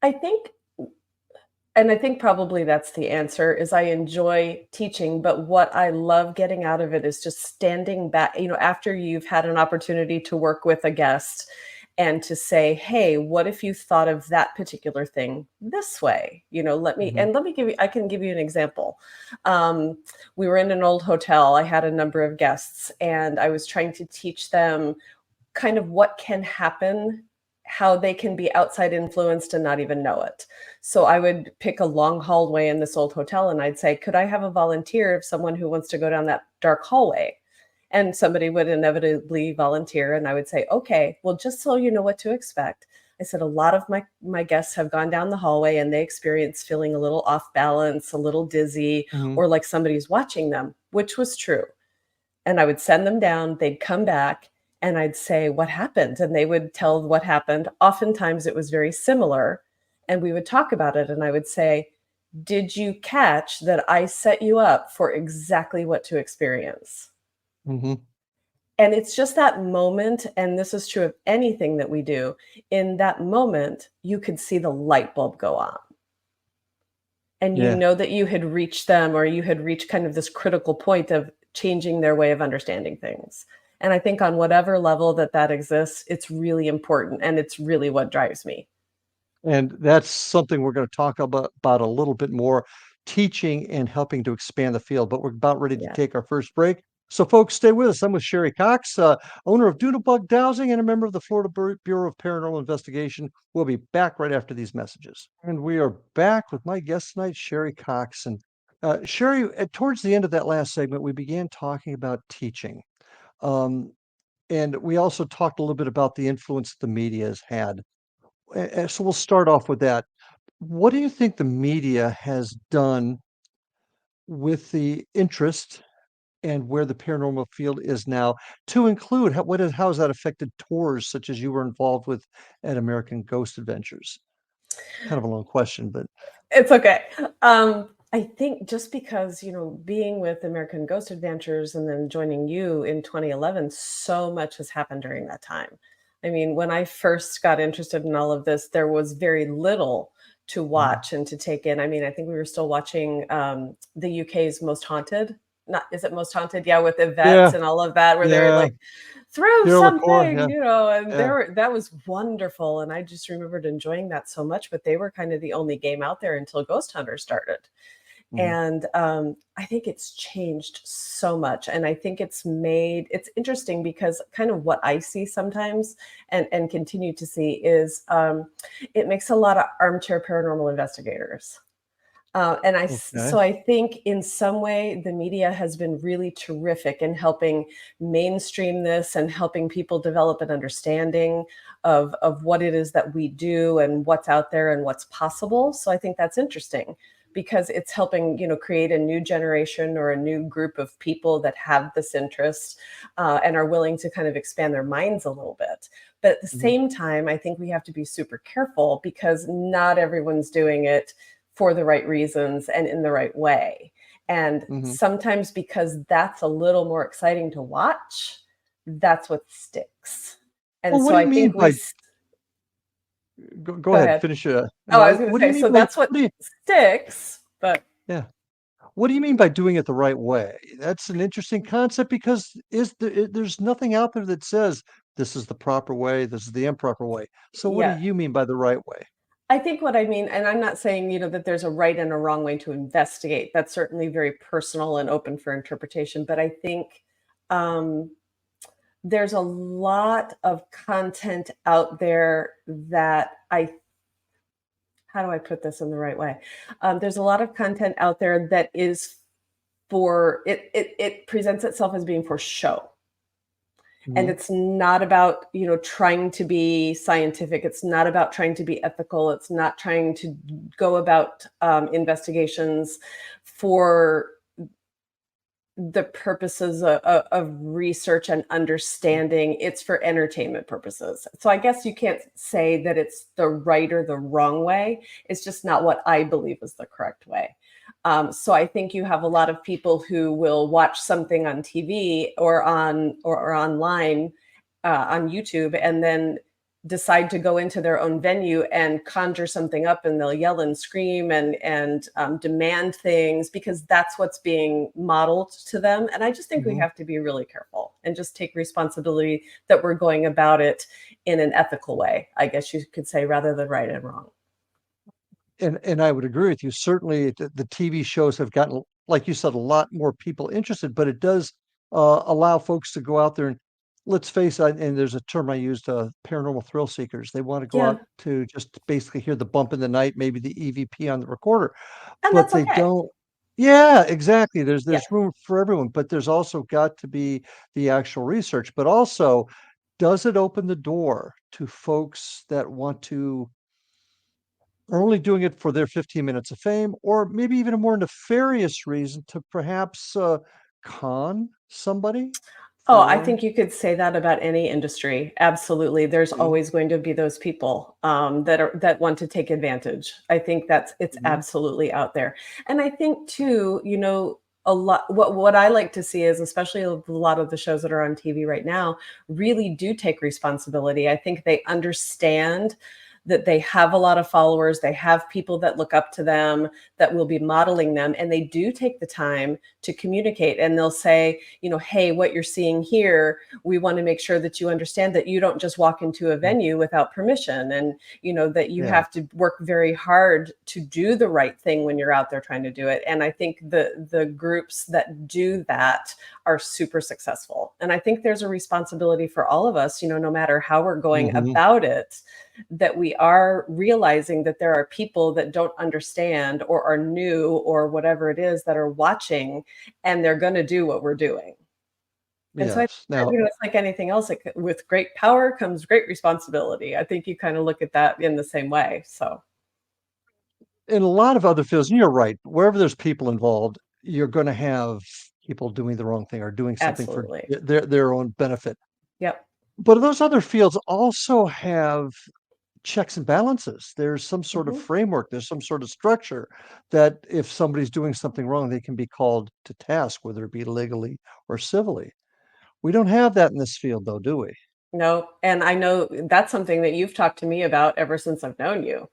I think and I think probably that's the answer is I enjoy teaching, but what I love getting out of it is just standing back, after you've had an opportunity to work with a guest and to say, "Hey, what if you thought of that particular thing this way?" Hmm. Let me give you I can give you an example. Um, we were in an old hotel. I had a number of guests and I was trying to teach them kind of what can happen, how they can be outside influenced and not even know it. So I would pick a long hallway in this old hotel and I'd say, "Could I have a volunteer of someone who wants to go down that dark hallway?" And somebody would inevitably volunteer and I would say, "Okay, well, just so you know what to expect." I said, "A lot of my guests have gone down the hallway and they experience feeling a little off balance, a little dizzy, Hmm. or like somebody's watching them," which was true. And I would send them down, they'd come back, and I'd say, "What happened?" And they would tell what happened. Oftentimes, it was very similar, and we would talk about it, and I would say, "Did you catch that I set you up for exactly what to experience?" Hmm. And it's just that moment, and this is true of anything that we do, in that moment, you could see the light bulb go on. And you Yeah. know that you had reached them or you had reached kind of this critical point of changing their way of understanding things. And I think on whatever level that exists, it's really important and it's really what drives me. And that's something we're going to talk about a little bit more, teaching and helping to expand the field. But we're about ready to Yeah. take our first break. So, folks, stay with us. I'm with Sherri Cox, owner of Doodlebug Dowsing and a member of the Florida Bureau of Paranormal Investigation. We'll be back right after these messages. And we are back with my guest tonight, Sherri Cox. And Sherri, towards the end of that last segment, we began talking about teaching. Um, and we also talked a little bit about the influence the media has had. So we'll start off with that. What do you think the media has done with the interest and where the paranormal field is now to include how has that affected tours such as you were involved with at American Ghost Adventures? Kind of a long question, but It's okay. I think just because, being with American Ghost Adventures and then joining you in 2011, so much has happened during that time. I mean, when I first got interested in all of this, there was very little to Mhm. watch and to take in. I mean, I think we were still watching the UK's Most Haunted. Not is it Most Haunted? Yeah, with Yvette Yeah, and all of that, where they were yeah, like, through Pierre LaCour, something, yeah, and yeah. that was wonderful. And I just remembered enjoying that so much, but they were kind of the only game out there until Ghost Hunter started. Mhm. And I think it's changed so much. And I think it's interesting because kind of what I see sometimes and continue to see is it makes a lot of armchair paranormal investigators. Okay. So I think in some way the media has been really terrific in helping mainstream this and helping people develop an understanding of what it is that we do and what's out there and what's possible. So I think that's interesting because it's helping create a new generation or a new group of people that have this interest and are willing to kind of expand their minds a little bit. But at the Mhm. same time, I think we have to be super careful because not everyone's doing it for the right reasons and in the right way. And Mhm. sometimes because that's a little more exciting to watch, that's what sticks. Well, And what so do you I mean think by go go ahead, ahead. finish, Oh, no, I was going to what do you say, mean so by that's what sticks, but yeah. What do you mean by doing it the right way? That's an interesting concept because there's nothing out there that says this is the proper way, this is the improper way. So what do yeah, you mean by the right way? I think what I mean, and I'm not saying, that there's a right and a wrong way to investigate. That's certainly very personal and open for interpretation. But I think um, there's a lot of content out there that how do I put this in the right way? There's a lot of content out there that is for it presents itself as being for show. And Mhm. it's not about, trying to be scientific. It's not about trying to be ethical. It's not trying to go about investigations for the purposes of research and understanding. It's for entertainment purposes. So I guess you can't say that it's the right or the wrong way. It's just not what I believe is the correct way. So I think you have a lot of people who will watch something on TV or online on YouTube, and then decide to go into their own venue and conjure something up, and they'll yell and scream and demand things because that's what's being modeled to them. And I just think we Mhm. have to be really careful and just take responsibility that we're going about it in an ethical way, I guess you could say, rather than right and wrong. And I would agree with you. Certainly, the TV shows have gotten, like you said, a lot more people interested, but it does allow folks to go out there and let's face it. And there's a term I used: paranormal thrill seekers. They want to go Yeah. out to just basically hear the bump in the night, maybe the EVP on the recorder, And but that's they okay. don't. Yeah, exactly. Yeah. There's room for everyone, but there's also got to be the actual research. But also, does it open the door to folks that want to are only doing it for their 15 minutes of fame, or maybe even a more nefarious reason to perhaps con somebody Oh, I for. think you could say that about any industry. Absolutely. There's Mhm, always going to be those people that want to take advantage. I think it's mhm, absolutely out there. And I think too, a lot what I like to see is, especially a lot of the shows that are on TV right now, really do take responsibility. I think they understand that they have a lot of followers, they have people that look up to them, that will be modeling them, and they do take the time to communicate, and they'll say, hey, what you're seeing here, we want to make sure that you understand that you don't just walk into a mhm. venue without permission, and that you Yeah. have to work very hard to do the right thing when you're out there trying to do it. And I think the groups that do that are super successful. And I think there's a responsibility for all of us, no matter how we're going Mhm. about it, that we are realizing that there are people that don't understand or are new or whatever it is that are watching, and they're going to do what we're doing. And so I think Yes. Now, it's like anything else, like, with great power comes great responsibility. I think you kind of look at that in the same way. So in a lot of other fields, and you're right, wherever there's people involved, you're going to have people doing the wrong thing or doing something for absolutely. their own benefit. Yep. But those other fields also have checks and balances. There's some sort of Mhm. framework, there's some sort of structure that if somebody's doing something wrong, they can be called to task, whether it be legally or civilly. We don't have that in this field, though, do we? No, and I know that's something that you've talked to me about ever since I've known you.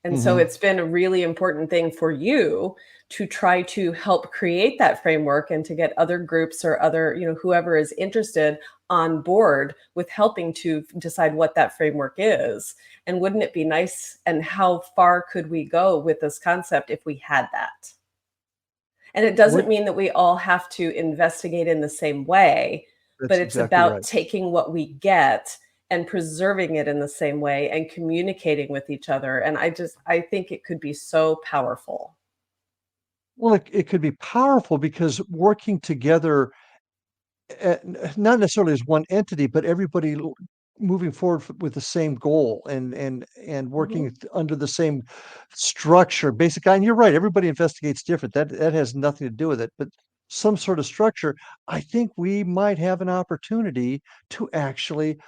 And so Mhm. it's been a really important thing for you to try to help create that framework and to get other groups or other, whoever is interested on board with helping to decide what that framework is. And wouldn't it be nice? And how far could we go with this concept if we had that? And it doesn't What mean that we all have to investigate in the same way, but That's it's exactly about right. taking what we get and preserving it in the same way and communicating with each other. And I think it could be so powerful. Well, it could be powerful because working together, not necessarily as one entity, but everybody moving forward with the same goal and working Mhm. under the same structure. Basically, and you're right. Everybody investigates different. That has nothing to do with it. But some sort of structure. I think we might have an opportunity to actually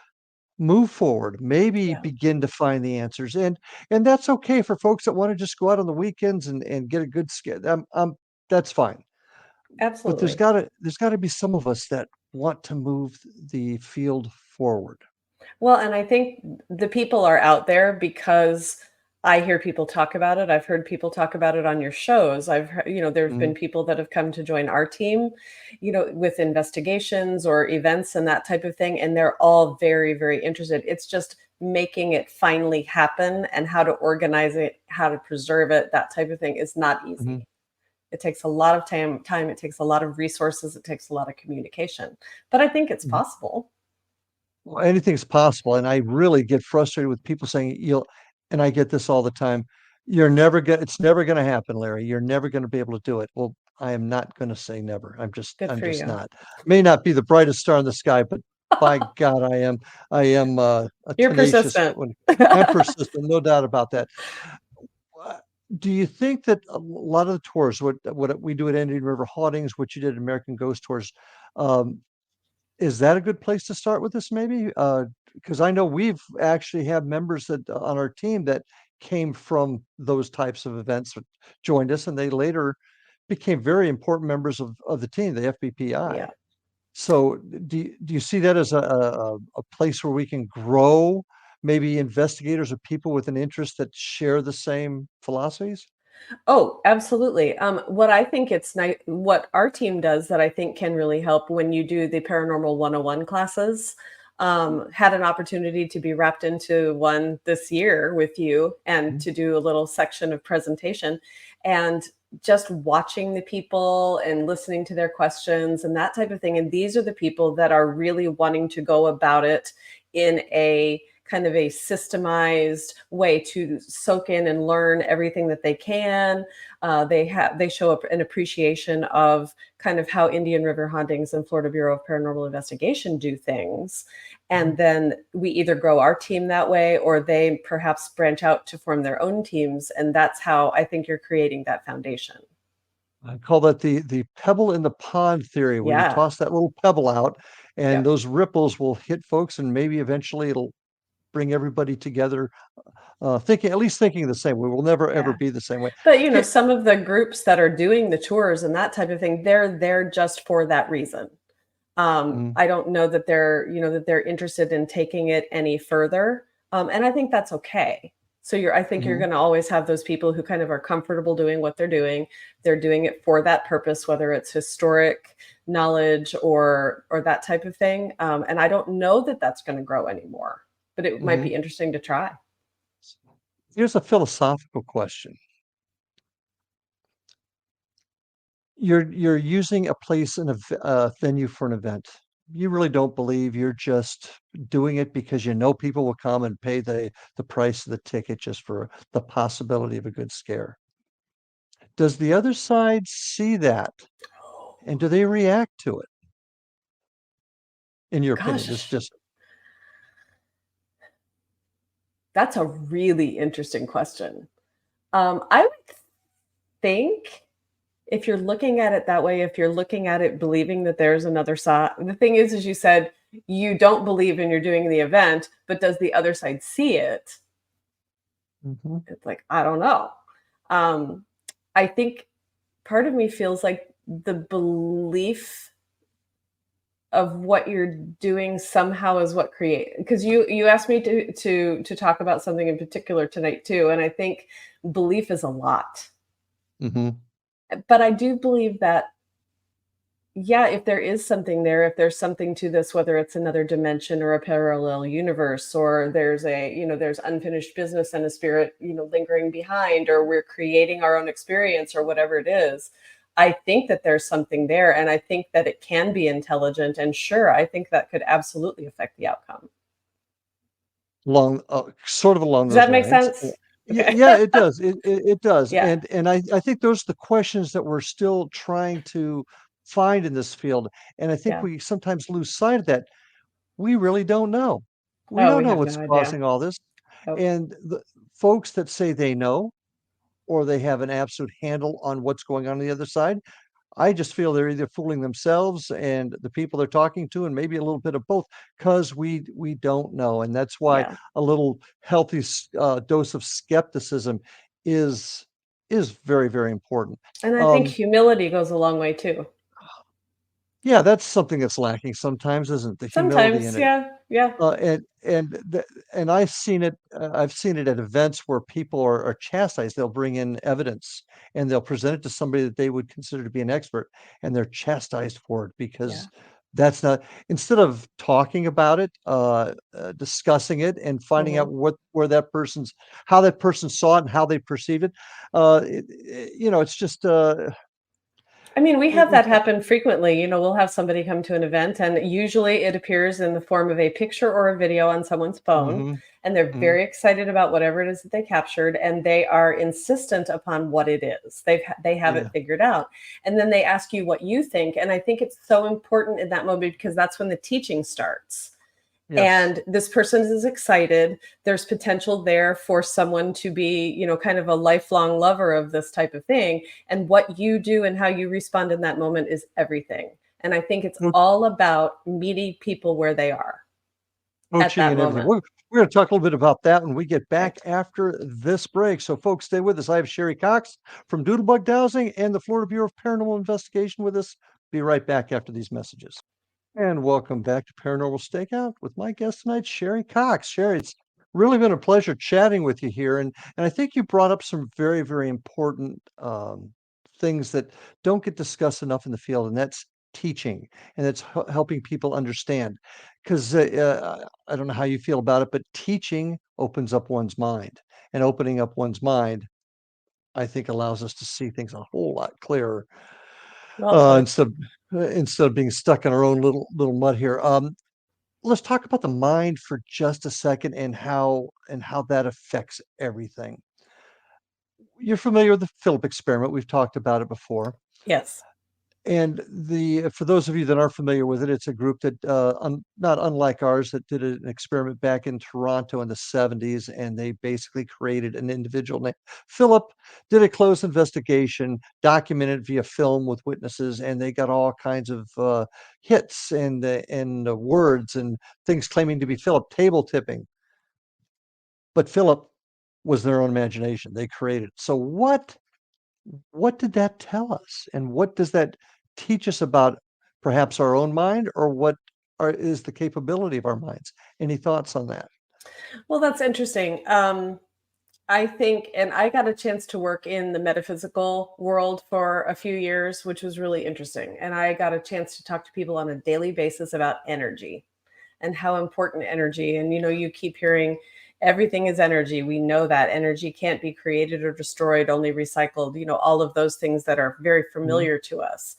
move forward, maybe Yeah, begin to find the answers, and that's okay for folks that want to just go out on the weekends and get a good skit. That's fine. But absolutely. there's gotta be some of us that want to move the field forward. Well, and I think the people are out there because I hear people talk about it. I've heard people talk about it on your shows. I've heard, there have been Mhm, people that have come to join our team, with investigations or events and that type of thing. And they're all very, very interested. It's just making it finally happen, and how to organize it, how to preserve it, that type of thing is not mhm, easy. It takes a lot of time, it takes a lot of resources, it takes a lot of communication. But I think it's mhm. possible. Well, anything's possible, and I really get frustrated with people saying, "You'll," and I get this all the time, it's never gonna happen, Larry. You're never gonna be able to do it." Well, I am not gonna say never. Good I'm for just you. not. May not be the brightest star in the sky, but by God, I am a You're tenacious persistent. one. I'm persistent, no doubt about that. Uh, do you think that a lot of the tours, what we do at Indian River Hauntings, what you did at American Ghost Tours, um, is that a good place to start with this maybe? Because I know we've actually have members that on our team that came from those types of events that joined us, and they later became very important members of the team, the FBPI. Yeah. So do you see that as a place where we can grow maybe investigators or people with an interest that share the same philosophies? Oh, absolutely. What I think it's nice, what our team does that I think can really help when you do the Paranormal 101 classes. Had an opportunity to be wrapped into one this year with you and Mhm. to do a little section of presentation. And just watching the people and listening to their questions and that type of thing. And these are the people that are really wanting to go about it in a kind of a systemized way to soak in and learn everything that they can. They show up an appreciation of kind of how Indian River Hauntings and Florida Bureau of Paranormal Investigation do things. And Mhm. then we either grow our team that way or they perhaps branch out to form their own teams. And that's how I think you're creating that foundation. I call that the pebble in the pond theory, where you Yeah. toss that little pebble out and Yep. those ripples will hit folks and maybe eventually it'll bring everybody together, thinking at least thinking the same way. We'll never ever Yeah. be the same way. But, you know, Hey, some of the groups that are doing the tours and that type of thing, they're there just for that reason. mm, I don't know that they're interested in taking it any further, and I think that's okay. So I think you're mhm, gonna always have those people who kind of are comfortable doing what they're doing. They're doing it for that purpose, whether it's historic knowledge or that type of thing, and I don't know that that's gonna grow anymore, but it might mhm. be interesting to try. Here's a philosophical question. You're using a place in a venue for an event. You really don't believe, you're just doing it because you know people will come and pay the price of the ticket just for the possibility of a good scare. Does the other side see that, and do they react to it, in your opinion? This is Gosh, just that's a really interesting question. I would think if you're looking at it that way, if you're looking at it believing that there's another side, the thing is, as you said, you don't believe and you're doing the event, but does the other side see it? Mhm, It's like, I don't know. Um, I think part of me feels like the belief of what you're doing somehow is what create because you asked me to talk about something in particular tonight too, and I think belief is a lot. mhm. But I do believe that yeah, if there is something there, if there's something to this, whether it's another dimension or a parallel universe, or there's unfinished business and a spirit, lingering behind, or we're creating our own experience or whatever it is. I think that there's something there. And I think that it can be intelligent. And sure, I think that could absolutely affect the outcome. Along, sort of along Does those that make lines. sense? Yeah, Okay. yeah, it does. It does, Yeah. and I think those are the questions that we're still trying to find in this field, and I think Yeah. we sometimes lose sight of that. We really don't know. We Oh, don't we know have what's no idea. causing all this, Oh, and the folks that say they know, or they have an absolute handle on what's going on the other side, I just feel they're either fooling themselves and the people they're talking to, and maybe a little bit of both, because we don't know, and that's why yeah. a little healthy dose of skepticism is is very, very important. And I think Um, humility goes a long way too. yeah, that's something that's lacking sometimes, isn't the humility in Sometimes, it? yeah, yeah, And I've seen it at events where people are chastised. They'll bring in evidence and they'll present it to somebody that they would consider to be an expert, and they're chastised for it yeah. because that's not, instead of talking about it, discussing it and finding out Mhm. where that person's how that person saw it and how they perceived it. It's just I mean, we have we that happen frequently. We'll have somebody come to an event, and usually it appears in the form of a picture or a video on someone's phone, Mhm, and they're mhm, very excited about whatever it is that they captured, and they are insistent upon what it is. They have it yeah, figured out, and then they ask you what you think. And I think it's so important in that moment because that's when the teaching starts. yes. And this person is excited. There's potential there for someone to be, kind of a lifelong lover of this type of thing. And what you do and how you respond in that moment is everything. And I think it's all about meeting people where they are at Coaching that and everything. moment. We're gonna talk a little bit about that when we get back Right. after this break. So folks, stay with us. I have Sherri Cox from Doodlebug Dowsing and the Florida Bureau of Paranormal Investigation with us. Be right back after these messages. And welcome back to Paranormal Stakeout with my guest tonight, Sherri Cox. Sherri, it's Really been a pleasure chatting with you here, and I think you brought up some very, very important things that don't get discussed enough in the field, and that's teaching, and that's helping people understand. Because I don't know how you feel about it, but teaching opens up one's mind, and opening up one's mind, I think, allows us to see things a whole lot clearer Well put. instead instead of being stuck in our own little mud here. Let's talk about the mind for just a second and how that affects everything. You're familiar with the Philip experiment. We've talked about it before. Yes. And the for those of you that aren't familiar with it, it's a group that not unlike ours that did an experiment back in Toronto in the 70s, and they basically created an individual named Philip, did a closed investigation, documented via film with witnesses, and they got all kinds of hits and words and things claiming to be Philip, table tipping. But Philip was their own imagination. They created. So what did that tell us? And what does that teach us about perhaps our own mind, or is the capability of our minds? Any thoughts on that? Well, that's interesting. I think, and I got a chance to work in the metaphysical world for a few years, which was really interesting. And I got a chance to talk to people on a daily basis about energy and how important energy. And you keep hearing everything is energy. We know that energy can't be created or destroyed, only recycled. All of those things that are very Mhm, familiar to us.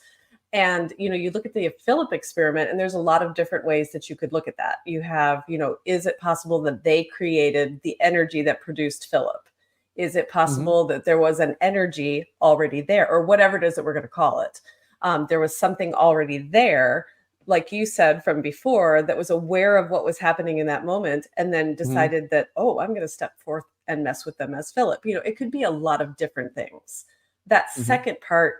And you look at the Philip experiment, and there's a lot of different ways that you could look at that. You have, is it possible that they created the energy that produced Philip? Is it mhm, possible that there was an energy already there, or whatever it is that we're going to call it? There was something already there, like you said from before, that was aware of what was happening in that moment, and then mhm, decided that, oh, I'm going to step forth and mess with them as Philip. It could be a lot of different things. That mhm. second part,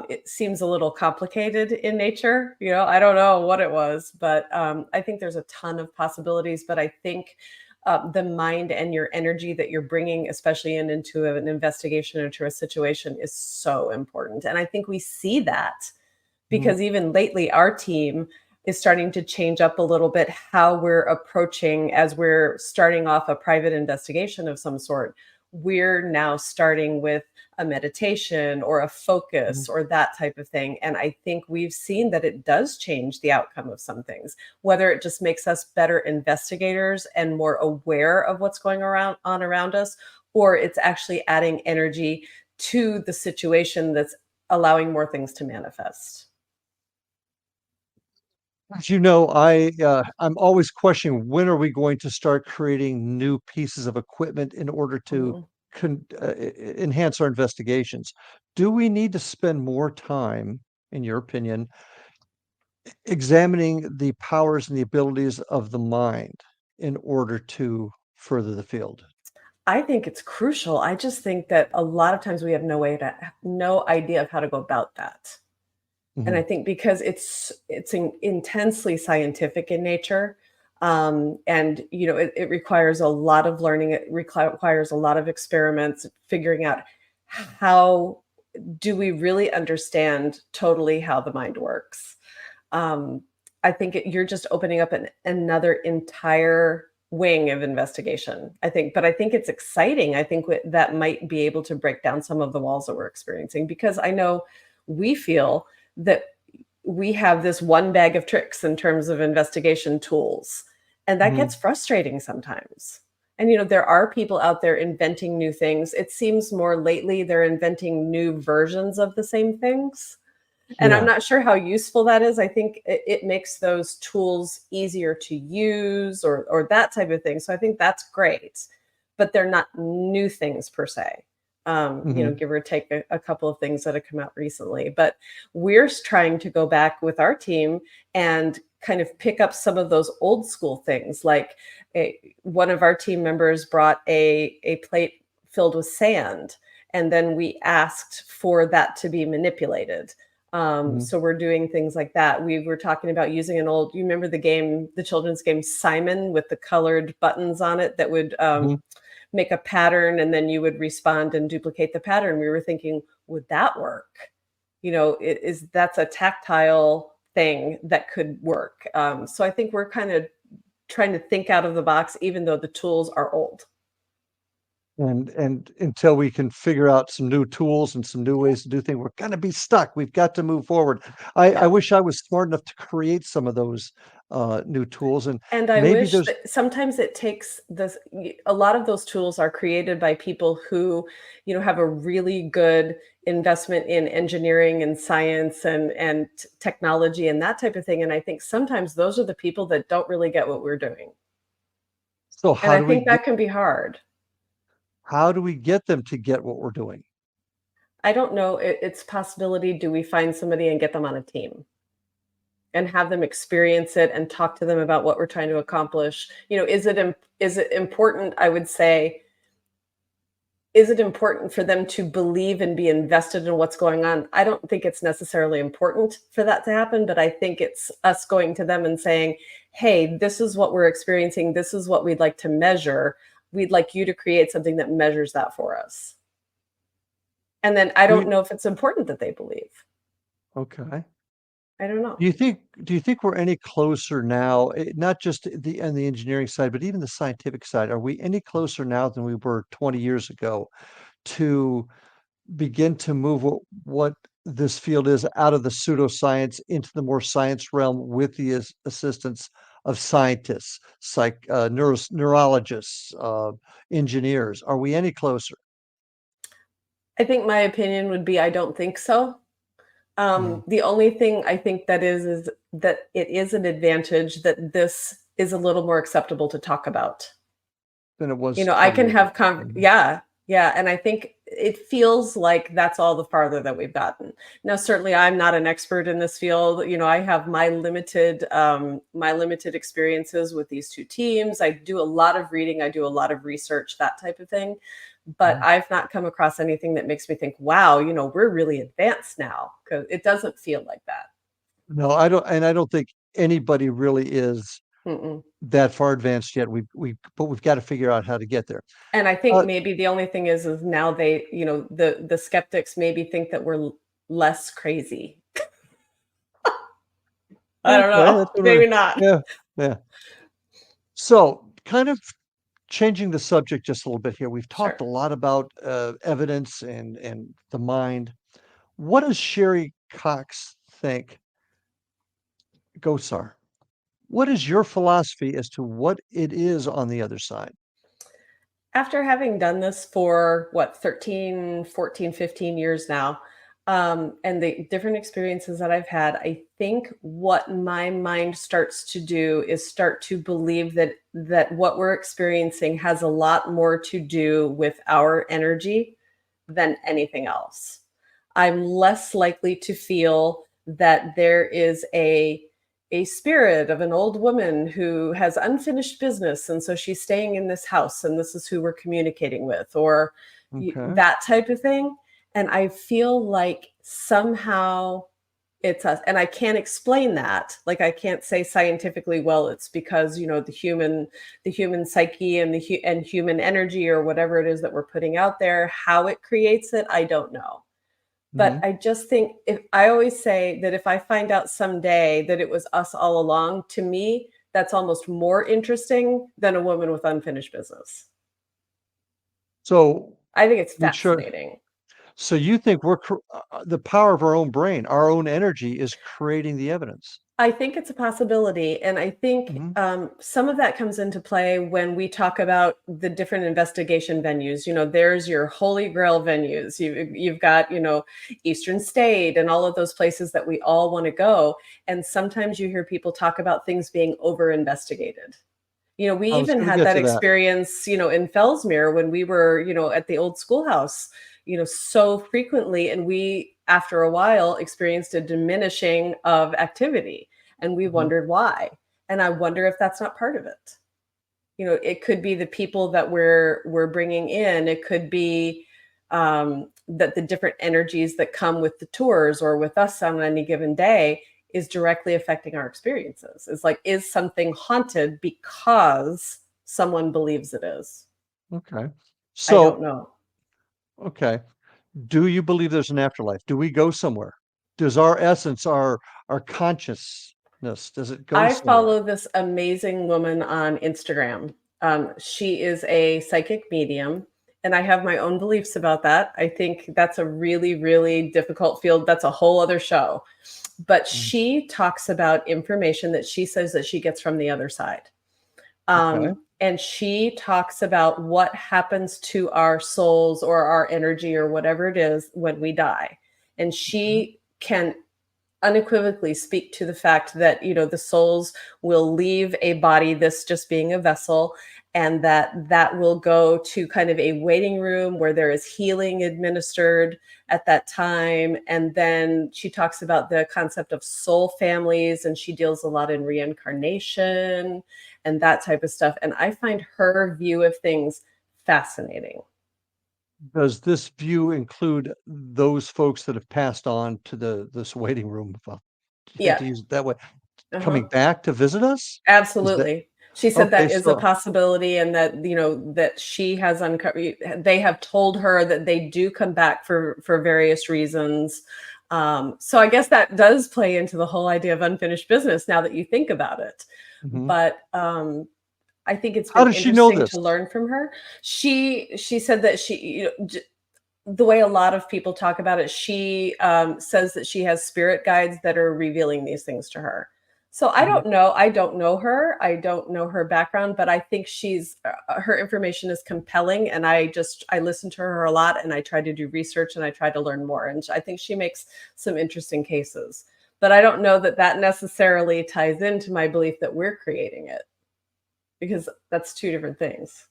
it seems a little complicated in nature. I don't know what it was, but I think there's a ton of possibilities. But I think the mind and your energy that you're bringing, especially into an investigation, into a situation, is so important. And I think we see that Mhm. because even lately, our team is starting to change up a little bit how we're approaching as we're starting off a private investigation of some sort. We're now starting with a meditation or a Mhm. focus or that type of thing. And I think we've seen that it does change the outcome of some things, whether it just makes us better investigators and more aware of what's going around us, or it's actually adding energy to the situation that's allowing more things to manifest. As you know, I'm always questioning, when are we going to start creating new pieces of equipment in order to Mhm. enhance our investigations? Do we need to spend more time, in your opinion, examining the powers and the abilities of the mind in order to further the field? I think it's crucial. I just think that a lot of times we have no idea of how to go about that. And I Mhm, think because it's intensely scientific in nature, and it requires a lot of learning. It requires a lot of experiments, figuring out how do we really understand totally how the mind works. um, I think you're just opening up another entire wing of investigation. But I think it's exciting. I think that might be able to break down some of the walls that we're experiencing, because I know we feel that we have this one bag of tricks in terms of investigation tools, and that mhm. gets frustrating sometimes. And there are people out there inventing new things. It seems more lately they're inventing new versions of the same things, and I'm Yeah. not sure how useful that is. I think it makes those tools easier to use, or that type of thing. So I think that's great, but they're not new things per se. Mhm, Give or take a couple of things that have come out recently. But we're trying to go back with our team and kind of pick up some of those old school things. Like one of our team members brought a plate filled with sand, and then we asked for that to be manipulated. mhm, So we're doing things like that. We were talking about using you remember the game, the children's game Simon, with the colored buttons on it that would mhm. make a pattern, and then you would respond and duplicate the pattern. We were thinking, would that work? That's a tactile thing that could work. So I think we're kind of trying to think out of the box, even though the tools are old. And until we can figure out some new tools and some new ways to do things, we're gonna be stuck. We've got to move forward. I Yeah. wish I was smart enough to create some of those new tools, and And I maybe wish there's that sometimes it takes this, a lot of those tools are created by people who, have a really good investment in engineering and science and technology and that type of thing. And I think sometimes those are the people that don't really get what we're doing. so And I think that can be hard. how do we get them to get what we're doing? I don't know. It's a possibility. Do we find somebody and get them on a team and have them experience it and talk to them about what we're trying to accomplish? Is it important? I would say, is it important for them to believe and be invested in what's going on? I don't think it's necessarily important for that to happen, but I think it's us going to them and saying, hey, this is what we're experiencing. This is what we'd like to measure. We'd like you to create something that measures that for us. And then I Do don't you, know if it's important that they believe. okay. I don't know. Do you think we're any closer now, not just the on the engineering side, but even the scientific side? Are we any closer now than we were 20 years ago to begin to move what this field is out of the pseudoscience into the more science realm with the assistance of scientists, neurologists, engineers? Are we any closer? I think my opinion would be I don't think so. Mm, The only thing I think that is that it is an advantage that this is a little more acceptable to talk about. than it was I 20 can years ago. have yeah, yeah, and I think it feels like that's all the farther that we've gotten. Now, certainly I'm not an expert in this field. I have my limited experiences with these two teams. I do a lot of reading, I do a lot of research, that type of thing. But Mhm. I've not come across anything that makes me think, wow, we're really advanced now, because it doesn't feel like that. No, I don't think anybody really is Mm-mm. that far advanced yet. But we've got to figure out how to get there. And I think Uh, maybe the only thing is now the skeptics maybe think that we're less crazy. I don't okay, know. that's what Maybe not. yeah, yeah. So, kind of changing the subject just a little bit here. We've talked Sure. a lot about evidence and the mind. What does Sherry Cox think ghosts are? What is your philosophy as to what it is on the other side? After having done this for what, 13, 14, 15 years now, and the different experiences that I've had, I think what my mind starts to do is start to believe that what we're experiencing has a lot more to do with our energy than anything else. I'm less likely to feel that there is a spirit of an old woman who has unfinished business, and so she's staying in this house and this is who we're communicating with, or Okay. that type of thing. And I feel like somehow it's us, and I can't explain that. Like, I can't say scientifically, well, it's because the human psyche and and human energy, or whatever it is that we're putting out there, how it creates it, I don't know. But Mhm. I just think, if I always say that if I find out someday that it was us all along, to me, that's almost more interesting than a woman with unfinished business. So, I think it's which are fascinating. so you think the power of our own brain, our own energy is creating the evidence? I think it's a possibility, and I think, Mhm. some of that comes into play when we talk about the different investigation venues. There's your holy grail venues. You've got, Eastern State and all of those places that we all want to go. And sometimes you hear people talk about things being over investigated. We I was even going to had get that to that. experience, in Fellsmere when we were, at the old schoolhouse, so frequently. And we, after a while, experienced a diminishing of activity. And we Mhm. wondered why. And I wonder if that's not part of it. It could be the people that we're bringing in. It could be that the different energies that come with the tours or with us on any given day is directly affecting our experiences. It's like, is something haunted because someone believes it is? Okay. I don't So, know. okay. Do you believe there's an afterlife? Do we go somewhere? Does our essence, our consciousness darkness? Does it go I somewhere? follow this amazing woman on Instagram. She is a psychic medium, and I have my own beliefs about that. I think that's a really, really difficult field. That's a whole other show. But Mm, she talks about information that she says that she gets from the other side. okay. And she talks about what happens to our souls or our energy or whatever it is when we die. And Okay. she can unequivocally speak to the fact that the souls will leave a body, this just being a vessel, and that will go to kind of a waiting room where there is healing administered at that time. And then she talks about the concept of soul families, and she deals a lot in reincarnation and that type of stuff, and I find her view of things fascinating. Does this view include those folks that have passed on to this waiting room, if I had Yeah. to use it that way, Uh-huh. coming back to visit us? Is that Absolutely. She said okay? that is a So, possibility, and that, that she has uncovered. They have told her that they do come back for various reasons. So I guess that does play into the whole idea of unfinished business now that you think about it. mhm. But I think it's How been does she know interesting this? to learn from her. She said that the way a lot of people talk about it, she says that she has spirit guides that are revealing these things to her. So I Mhm. don't know. I don't know her. I don't know her background, but I think her information is compelling, and I listen to her a lot, and I try to do research, and I try to learn more. And I think she makes some interesting cases. But I don't know that that necessarily ties into my belief that we're creating it, because that's two different things.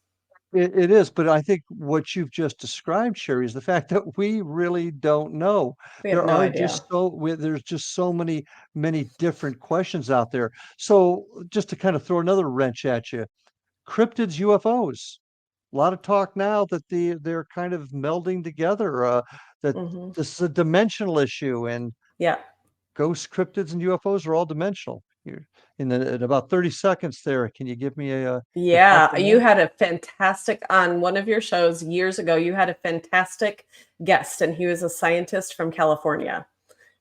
It is, but I think what you've just described, Sherry, is the fact that we really don't know. We have no idea. There's just so many different questions out there. So just to kind of throw another wrench at you, cryptids, UFOs. A lot of talk now that they're kind of melding together. That Hmm. this is a dimensional issue, and Yeah. ghost cryptids and UFOs are all dimensional. In about 30 seconds there, can you give me your thoughts Yeah, on you that? had a fantastic on one of your shows years ago, you had a fantastic guest, and he was a scientist from California.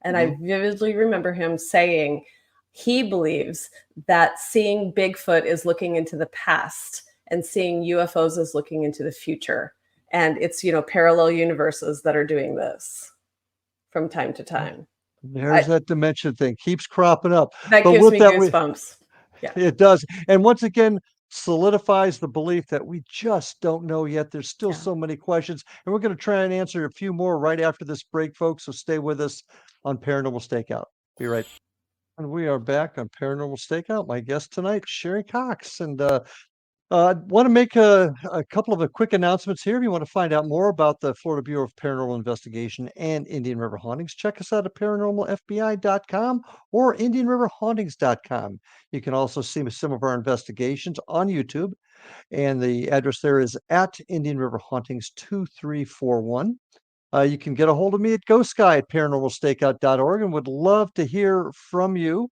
And I Mhm. vividly remember him saying he believes that seeing Bigfoot is looking into the past and seeing UFOs is looking into the future. And it's, parallel universes that are doing this from time to time. There's I that dimension thing, keeps cropping up. That But gives with me that, we goosebumps. Yeah, it does. And once again, solidifies the belief that we just don't know yet. There's still yeah. so many questions. And we're going to try and answer a few more right after this break, folks. So stay with us on Paranormal Stakeout. Be right. And we are back on Paranormal Stakeout. My guest tonight, Sherry Cox. And I want to make a couple of quick announcements here. If you want to find out more about the Florida Bureau of Paranormal Investigation and Indian River Hauntings, check us out at paranormalfbi.com or indianriverhauntings.com. You can also see some of our investigations on YouTube, and the address there is at Indian River Hauntings 2341. You can get a hold of me at ghostguy at paranormalstakeout.org and would love to hear from you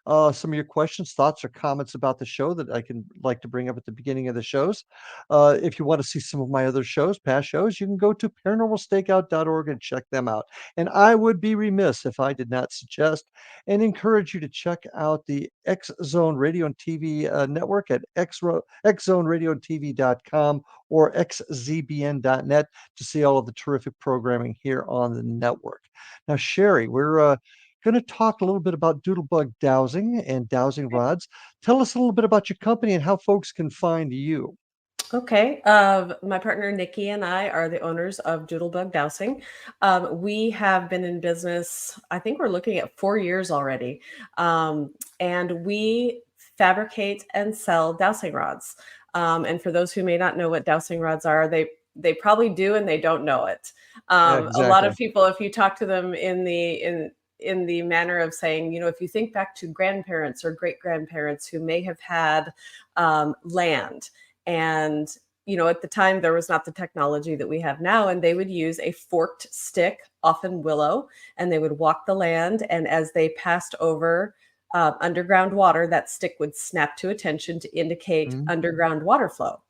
some of your questions, thoughts, or comments about the show that I can like to bring up at the beginning of the shows. If you want to see some of my other shows, past shows, you can go to paranormalstakeout.org and check them out. And I would be remiss if I did not suggest and encourage you to check out the X Zone Radio and TV network at xzoneradioandtv.com or xzbn.net to see all of the terrific programming here on the network. Now, Sherry, we're going to talk a little bit about doodlebug dowsing and dowsing rods. Tell us a little bit about your company and how folks can find you. Okay. My partner Nikki and I are the owners of Doodlebug Dowsing. We have been in business, I think we're looking at 4 years already. And we fabricate and sell dowsing rods. And for those who may not know what dowsing rods are, they probably do and they don't know it. Yeah, A lot exactly. of people, if you talk to them in the manner of saying, if you think back to grandparents or great grandparents who may have had land, and at the time there was not the technology that we have now, and they would use a forked stick, often willow, and they would walk the land, and as they passed over underground water, that stick would snap to attention to indicate Mhm. underground water flow.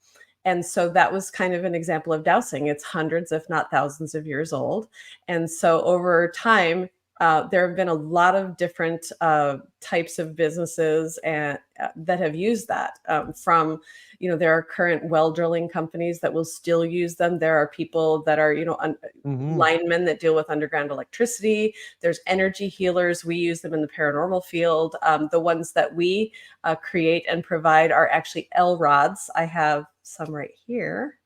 And so that was kind of an example of dowsing. It's hundreds, if not thousands of years old. And so over time, there have been a lot of different types of businesses and that have used that. From, there are current well drilling companies that will still use them. There are people that are, linemen that deal with underground electricity. There's energy healers. We use them in the paranormal field. The ones that we create and provide are actually L rods. I have some right here.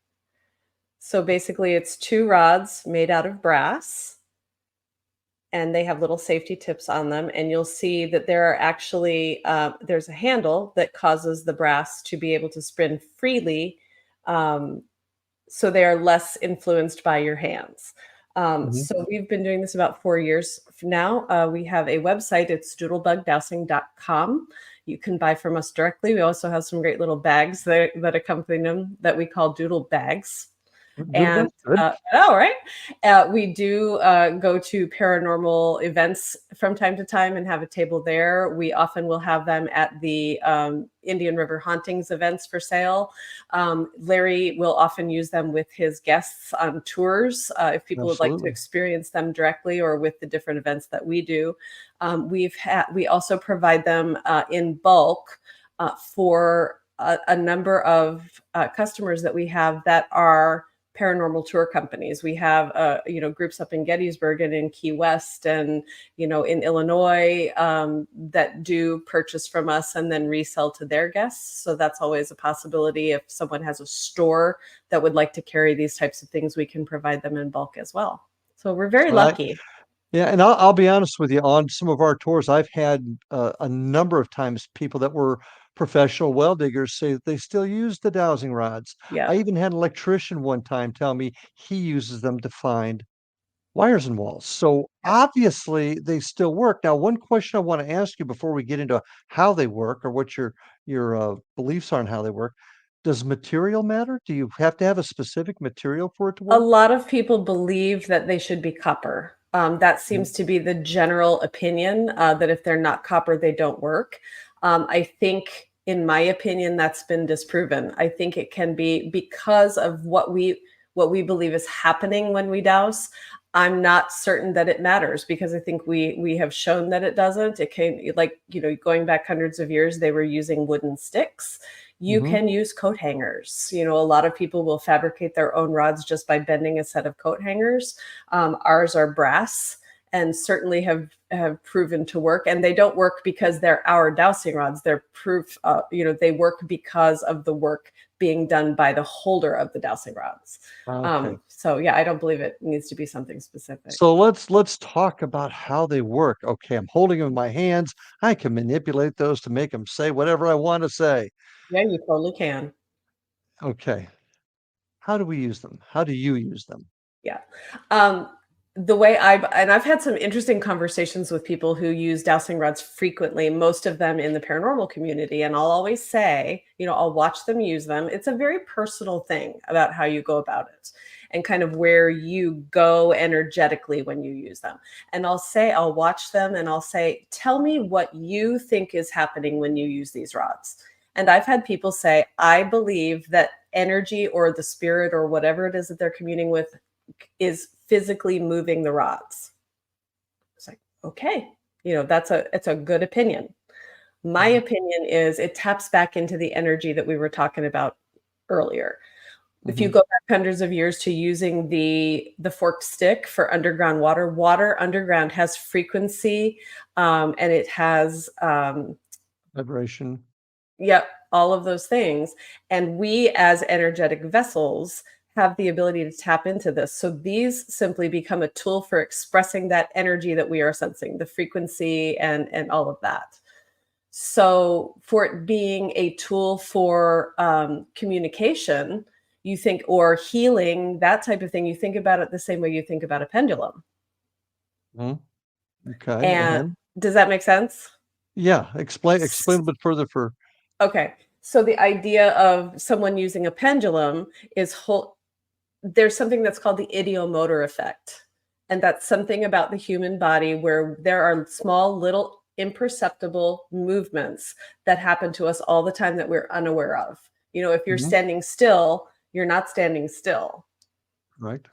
So basically it's 2 rods made out of brass, and they have little safety tips on them. And you'll see that there are actually, there's a handle that causes the brass to be able to spin freely. So they are less influenced by your hands. So we've been doing this about 4 years now. We have a website. It's doodlebugdowsing.com. You can buy from us directly. We also have some great little bags that accompany them that we call doodle bags. And all right, we do go to paranormal events from time to time and have a table there. We often will have them at the Indian River Hauntings events for sale. Larry will often use them with his guests on tours if people would like to experience them directly or with the different events that we do. We also provide them in bulk for a number of customers that we have that are paranormal tour companies. We have, groups up in Gettysburg and in Key West and, in Illinois that do purchase from us and then resell to their guests. So that's always a possibility. If someone has a store that would like to carry these types of things, we can provide them in bulk as well. So we're very lucky. Yeah, and I'll be honest with you, on some of our tours, I've had a number of times people that were professional well diggers say that they still use the dowsing rods. Yeah. I even had an electrician one time tell me he uses them to find wires and walls. So obviously they still work. Now, one question I want to ask you before we get into how they work or what your beliefs are on how they work. Does material matter? Do you have to have a specific material for it to A work? lot of people believe that they should be copper. That seems to be the general opinion, that if they're not copper, they don't work. I think, in my opinion, that's been disproven. I think it can be because of what we believe is happening when we douse. I'm not certain that it matters because I think we have shown that it doesn't. It came going back hundreds of years, they were using wooden sticks. You can use coat hangers. A lot of people will fabricate their own rods just by bending a set of coat hangers. Ours are brass and certainly have proven to work. And they don't work because they're our dowsing rods. They're proof, they work because of the work being done by the holder of the dowsing rods. Okay. So yeah, I don't believe it needs to be something specific. So let's talk about how they work. Okay, I'm holding them in my hands. I can manipulate those to make them say whatever I want to say. Yeah, you totally can. Okay. How do we use them? How do you use them? Yeah. The way I've had some interesting conversations with people who use dowsing rods frequently, most of them in the paranormal community. And I'll always say, I'll watch them use them. It's a very personal thing about how you go about it and kind of where you go energetically when you use them. And I'll watch them and I'll say, tell me what you think is happening when you use these rods. And I've had people say, I believe that energy or the spirit or whatever it is that they're communing with is physically moving the rods. It's like, okay, it's a good opinion. My opinion is it taps back into the energy that we were talking about earlier. If you go back hundreds of years to using the forked stick for underground water underground has frequency, and it has Vibration. Yep, all of those things. And we, as energetic vessels, have the ability to tap into this. So these simply become a tool for expressing that energy that we are sensing, the frequency and all of that. So for it being a tool for communication, you think, or healing, that type of thing, you think about it the same way you think about a pendulum. Okay. And does that make sense? Yeah. Explain a bit further for. Okay. So the idea of someone using a pendulum is there's something that's called the ideomotor effect. And that's something about the human body where there are small, little imperceptible movements that happen to us all the time that we're unaware of. If you're standing still, you're not standing still. Right.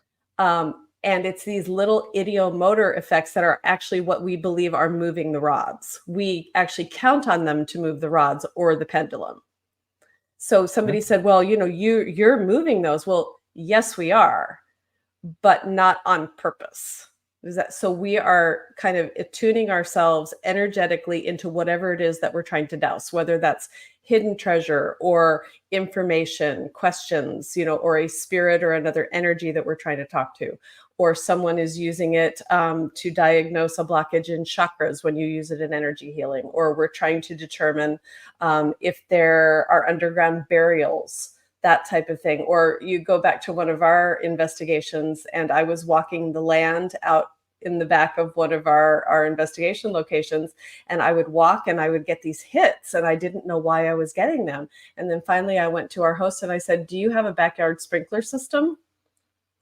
And it's these little idiomotor effects that are actually what we believe are moving the rods. We actually count on them to move the rods or the pendulum. So somebody said, well, you're moving those. Well, yes, we are, but not on purpose. So we are kind of attuning ourselves energetically into whatever it is that we're trying to douse, whether that's hidden treasure or information, questions, or a spirit or another energy that we're trying to talk to, or someone is using it to diagnose a blockage in chakras when you use it in energy healing, or we're trying to determine if there are underground burials, that type of thing. Or you go back to one of our investigations, and I was walking the land out in the back of one of our investigation locations, and I would walk and I would get these hits, and I didn't know why I was getting them. And then finally I went to our host and I said, do you have a backyard sprinkler system?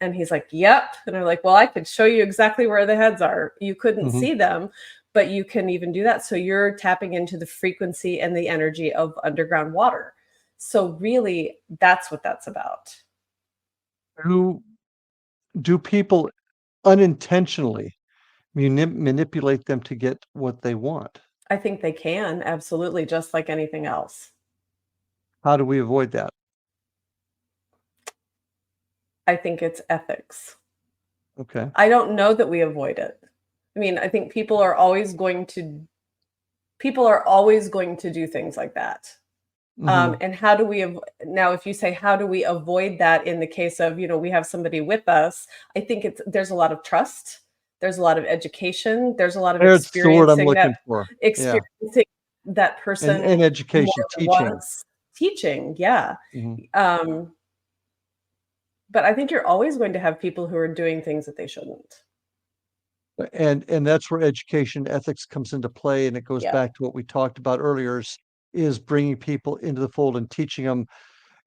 And he's like, yep. And I'm like, well, I could show you exactly where the heads are. You couldn't see them, but you can even do that. So you're tapping into the frequency and the energy of underground water. So really, that's what that's about. Do people unintentionally manipulate them to get what they want? I think they can, absolutely, just like anything else. How do we avoid that? I think it's ethics. Okay. I don't know that we avoid it. I mean, I think people are always going to do things like that. And how do we now, if you say, how do we avoid that in the case of, we have somebody with us, I think there's a lot of trust. There's a lot of education. There's a lot of That's the word I'm experiencing looking for. Yeah. experiencing that person And more education, than teaching. once. Teaching, yeah. Mhm. But I think you're always going to have people who are doing things that they shouldn't. And that's where education ethics comes into play, and it goes Yeah. back to what we talked about earlier is bringing people into the fold and teaching them,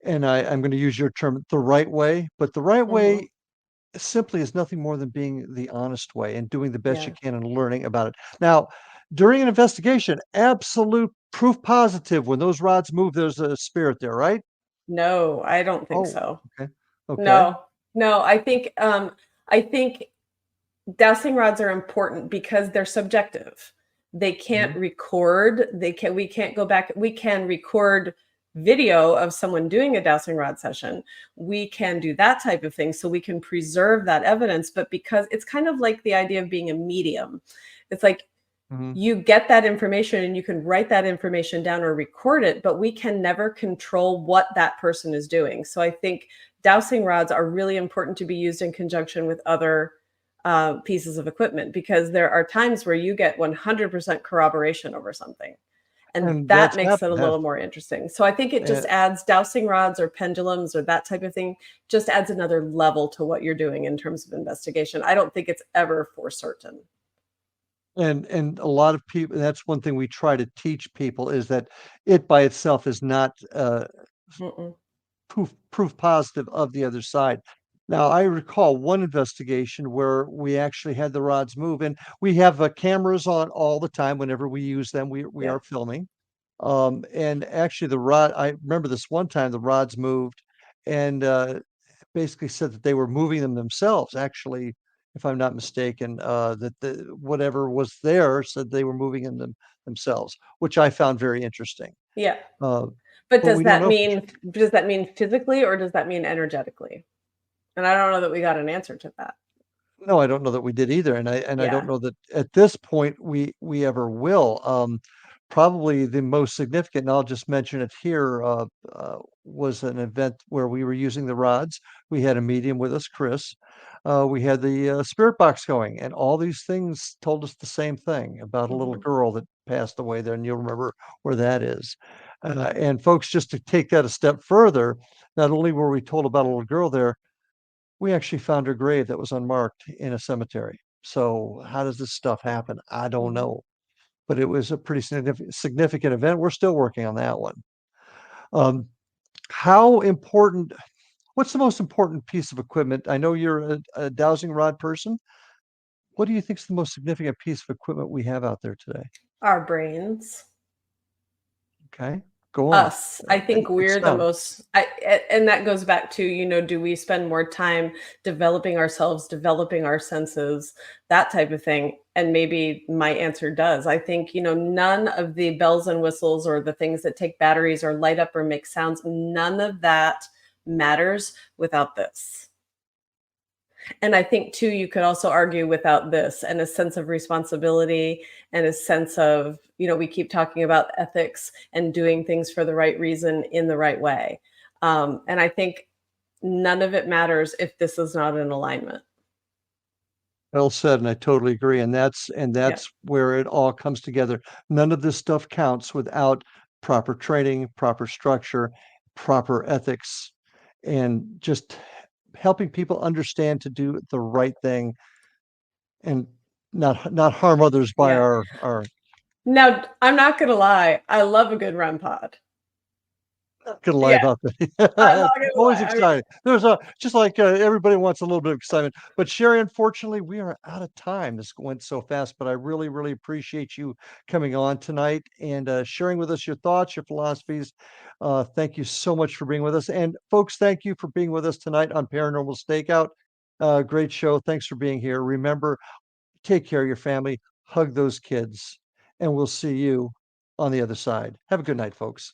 and I'm gonna use your term, the right way, but the right Mhm. way simply is nothing more than being the honest way and doing the best you Yeah. can and learning about it. Now, during an investigation, absolute proof positive when those rods move, there's a spirit there, right? No, I don't think Oh, so. okay. Okay. No. No, I think dowsing rods are important because they're subjective. They can't Mhm. record, we can't go back, we can record video of someone doing a dowsing rod session. We can do that type of thing so we can preserve that evidence, but because it's kind of like the idea of being a medium. It's like Mhm. you get that information and you can write that information down or record it, but we can never control what that person is doing. So I think dowsing rods are really important to be used in conjunction with other pieces of equipment, because there are times where you get 100% corroboration over something. And And that that's makes it a happened, little has more interesting. So I think it just adds dowsing rods or pendulums or that type of thing, just adds another level to what you're doing in terms of investigation. I don't think it's ever for certain. and a lot of people, that's one thing we try to teach people is that it by itself is not Mm-mm. proof positive of the other side. Now, I recall one investigation where we actually had the rods move, and we have cameras on all the time. Whenever we use them, we Yeah. are filming. And actually, I remember this one time the rods moved, and basically said that they were moving them themselves. Actually, if I'm not mistaken, that whatever was there said they were moving themselves, which I found very interesting. Yeah. Uh, But but we don't know for sure. does that mean physically or does that mean energetically? And I don't know that we got an answer to that. No, I don't know that we did either, and I don't Yeah. know that at this point we ever will. Probably the most significant, and I'll just mention it here, was an event where we were using the rods. We had a medium with us, Chris. We had the spirit box going, and all these things told us the same thing about a little Mhm. girl that passed away there, and you'll remember where that is. And folks, just to take that a step further, not only were we told about a little girl there, we actually found her grave that was unmarked in a cemetery. So how does this stuff happen? I don't Mhm. know, but it was a pretty significant event. We're still working on that one. Um, how important? What's the most important piece of equipment? I know you're a dowsing rod person. What do you think is the most significant piece of equipment we have out there today? Our brains. Okay. Go on. Us. I think Good we're the sound. most and that goes back to, do we spend more time developing ourselves, developing our senses, that type of thing? And maybe my answer does. I think, none of the bells and whistles or the things that take batteries or light up or make sounds, none of that matters without this. And I think too, you could also argue without this and a sense of responsibility and a sense of, we keep talking about ethics and doing things for the right reason in the right way. And I think none of it matters if this is not in alignment. Well said, and I totally agree. And Yeah. that's where it all comes together. None of this stuff counts without proper training, proper structure, proper ethics, and just helping people understand to do the right thing and not harm others by Yeah. our Now, I'm not going to lie. I love a good run pod. not gonna lie Yeah. about I'm that. not going to Always lie. excited. There's a just like everybody wants a little bit of excitement. But Sherry, unfortunately, we are out of time. This went so fast, but I really, really appreciate you coming on tonight and sharing with us your thoughts, your philosophies. Thank you so much for being with us. And folks, thank you for being with us tonight on Paranormal Stakeout. Great show. Thanks for being here. Remember, take care of your family, hug those kids, and we'll see you on the other side. Have a good night, folks.